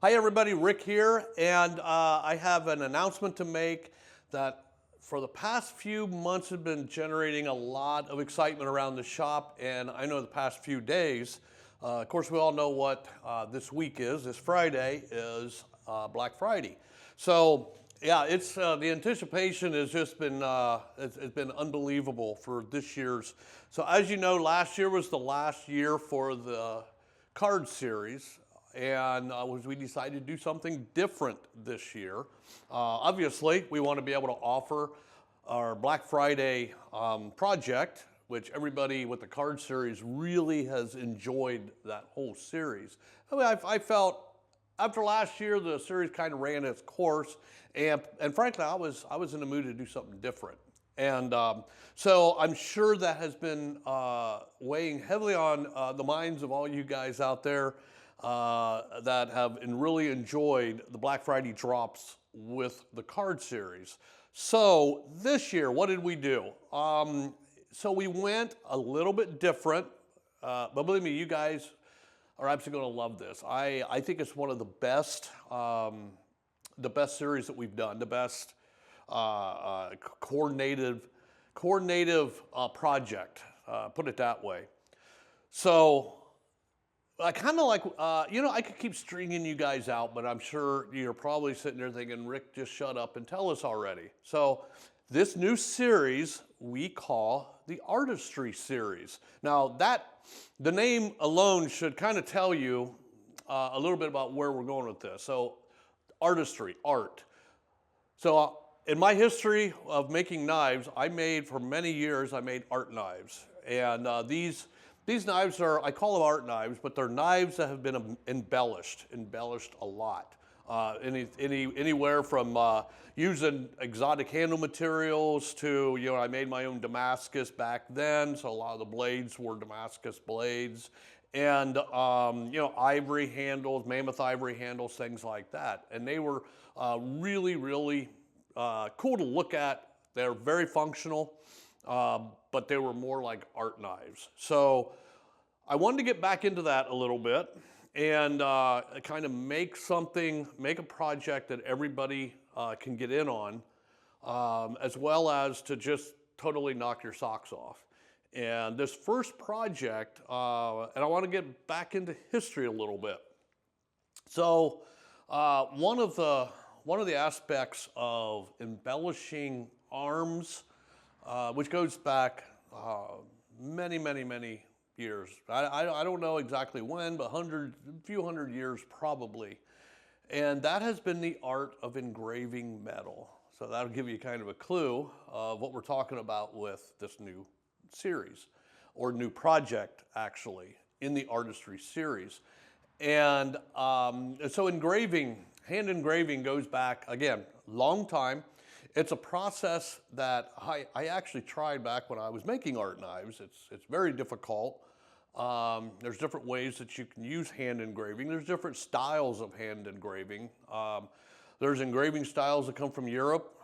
Hi everybody, Rick here, and I have an announcement to make that for the past few months have been generating a lot of excitement around the shop, and I know the past few days, of course we all know what this week is. This Friday is Black Friday. So yeah, it's the anticipation has just been it's been unbelievable for this year's. So as you know, last year was the last year for the card series, and we decided to do something different this year. Obviously, we want to be able to offer our Black Friday project, which everybody with the card series really has enjoyed that whole series. I mean, I felt after last year, the series kind of ran its course, and frankly, I was in the mood to do something different. And so I'm sure that has been weighing heavily on the minds of all you guys out there that have really enjoyed the Black Friday drops with the card series. So this year, what did we do? So we went a little bit different, but believe me, you guys are absolutely going to love this. I think it's one of the best series that we've done, the best coordinative project, put it that way. So I kind of like, I could keep stringing you guys out, but I'm sure you're probably sitting there thinking, Rick, just shut up and tell us already. So this new series we call the Artistry series. Now the name alone should kind of tell you a little bit about where we're going with this. So artistry, art. So in my history of making knives, for many years, I made art knives. And these knives I call them art knives, but they're knives that have been embellished a lot. Anywhere from using exotic handle materials to, I made my own Damascus back then, so a lot of the blades were Damascus blades. And, ivory handles, mammoth ivory handles, things like that. And they were really, really cool to look at. They're very functional, but they were more like art knives. So I wanted to get back into that a little bit and kind of make a project that everybody can get in on, as well as to just totally knock your socks off. And this first project, and I want to get back into history a little bit. So one of the aspects of embellishing arms, which goes back many, many, many years. I don't know exactly when, but a few hundred years probably. And that has been the art of engraving metal. So that'll give you kind of a clue of what we're talking about with this new series, or new project actually, in the Artistry series. And so hand engraving goes back, again, long time. It's a process that I actually tried back when I was making art knives. It's very difficult. There's different ways that you can use hand engraving. There's different styles of hand engraving. There's engraving styles that come from Europe,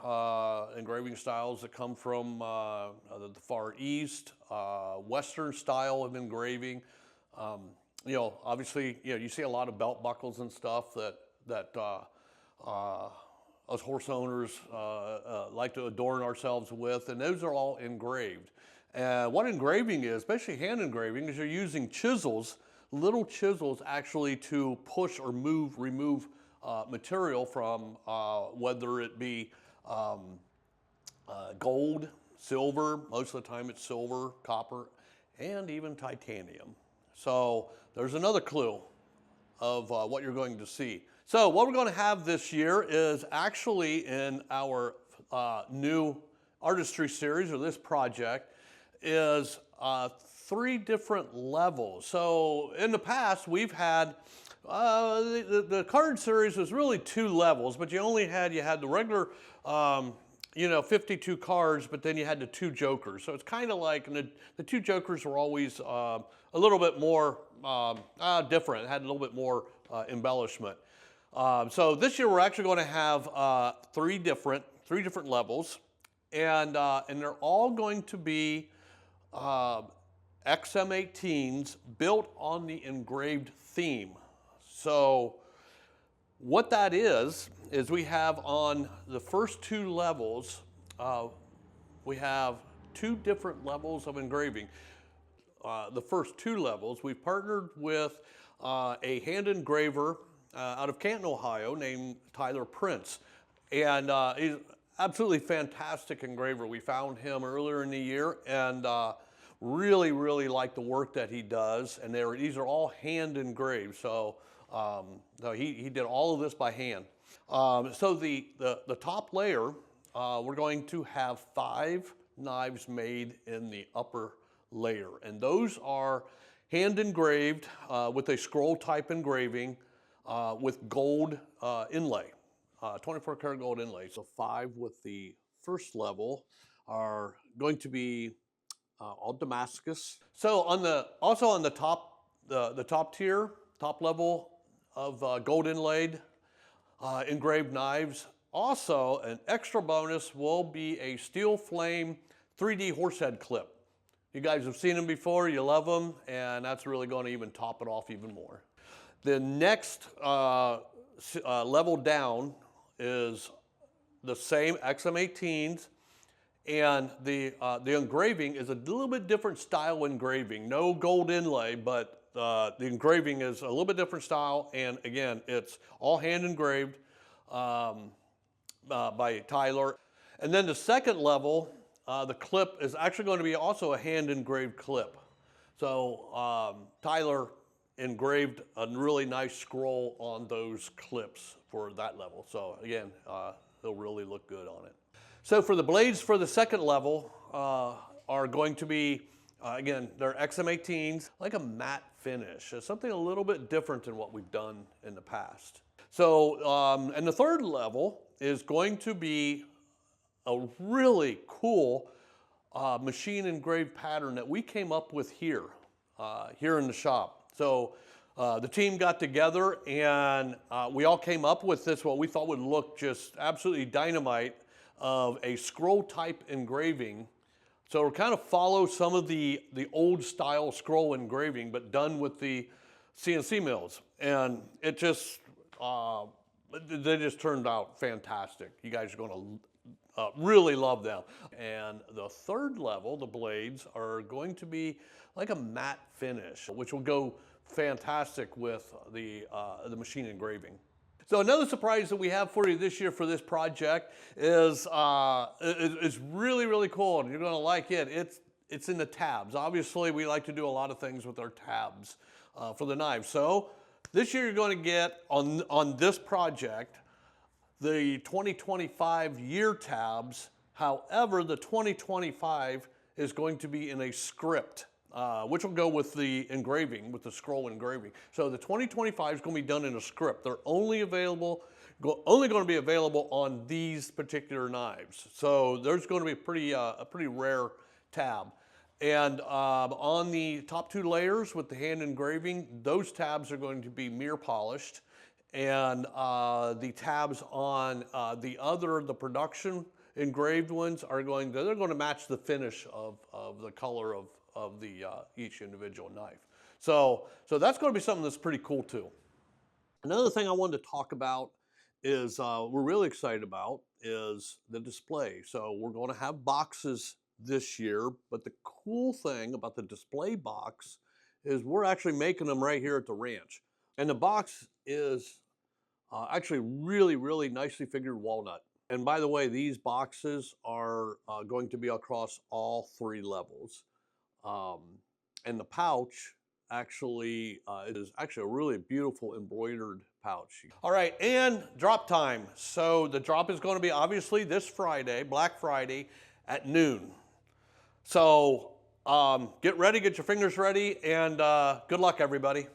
engraving styles that come from the Far East, Western style of engraving. Obviously, you see a lot of belt buckles and stuff that us horse owners like to adorn ourselves with, and those are all engraved. What engraving is, especially hand engraving, is you're using chisels, little chisels actually to push or remove material from whether it be gold, silver, most of the time it's silver, copper, and even titanium. So there's another clue of what you're going to see. So what we're going to have this year is actually in our new Artistry series, or this project, is 3 different levels. So in the past, we've had the card series was really 2 levels, but you had the regular 52 cards, but then you had the 2 jokers. So it's kind of like, and the 2 jokers were always a little bit more different. It had a little bit more embellishment. So this year we're actually going to have 3 different levels, and they're all going to be XM18s built on the engraved theme. So What that is we have on the first two levels, we have two different levels of engraving. The first two levels, we've partnered with a hand engraver out of Canton, Ohio, named Tyler Prince. And he's absolutely fantastic engraver. We found him earlier in the year and really, really like the work that he does. And these are all hand engraved. So he did all of this by hand. So the top layer, we're going to have 5 knives made in the upper layer. And those are hand engraved with a scroll type engraving with gold inlay, 24 karat gold inlay. So 5 with the first level are going to be all Damascus. So also on the top, the top tier, top level of gold inlaid engraved knives. Also, an extra bonus will be a steel flame 3D horsehead clip. You guys have seen them before, you love them, and that's really going to even top it off even more. The next level down is the same XM18s, and the engraving is a little bit different style engraving. No gold inlay, but the engraving is a little bit different style, and again, it's all hand engraved by Tyler. And then the second level, the clip is actually going to be also a hand engraved clip. So Tyler engraved a really nice scroll on those clips for that level. So again, it'll really look good on it. So for the blades for the second level are going to be, again, they're XM18s, like a matte finish. It's something a little bit different than what we've done in the past. So, and the third level is going to be a really cool machine engraved pattern that we came up with here in the shop. So the team got together and we all came up with this, what we thought would look just absolutely dynamite, of a scroll type engraving. So it'll kind of follow some of the old style scroll engraving, but done with the CNC mills. And it just, they just turned out fantastic. You guys are going to really love them. And the third level, the blades, are going to be like a matte finish, which will go fantastic with the machine engraving. So another surprise that we have for you this year for this project is really, really cool, and you're going to like it. It's in the tabs. Obviously, we like to do a lot of things with our tabs for the knives. So this year you're going to get, on this project, the 2025 year tabs. However, the 2025 is going to be in a script, which will go with the engraving, with the scroll engraving. So the 2025 is going to be done in a script. They're only going to be available on these particular knives. So there's going to be a pretty rare tab. And on the top 2 layers with the hand engraving, those tabs are going to be mirror polished. And the tabs on the production engraved ones they're going to match the finish of the color of each individual knife. So that's going to be something that's pretty cool too. Another thing I wanted to talk about is we're really excited about is the display. So we're going to have boxes this year, but the cool thing about the display box is we're actually making them right here at the ranch. And the box is actually really, really nicely figured walnut. And by the way, these boxes are going to be across all 3 levels. And the pouch actually is actually a really beautiful embroidered pouch. All right, and drop time. So the drop is going to be obviously this Friday, Black Friday, at noon. So get ready, get your fingers ready, and good luck, everybody.